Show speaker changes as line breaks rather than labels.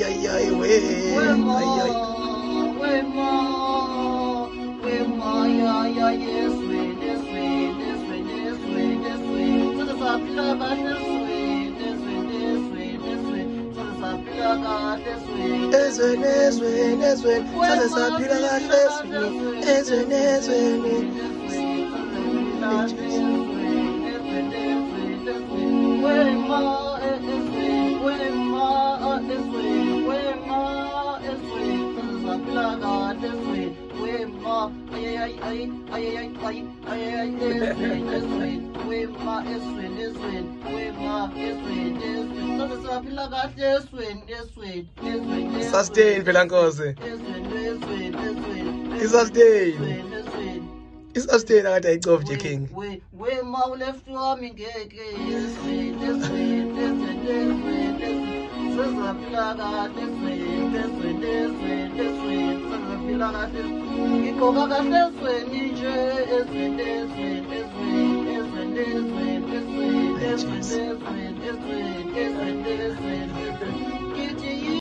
ay, sustain phela Nkosi. Isustain. Isustain akade ayicof nje King.
We ma left wami ngeke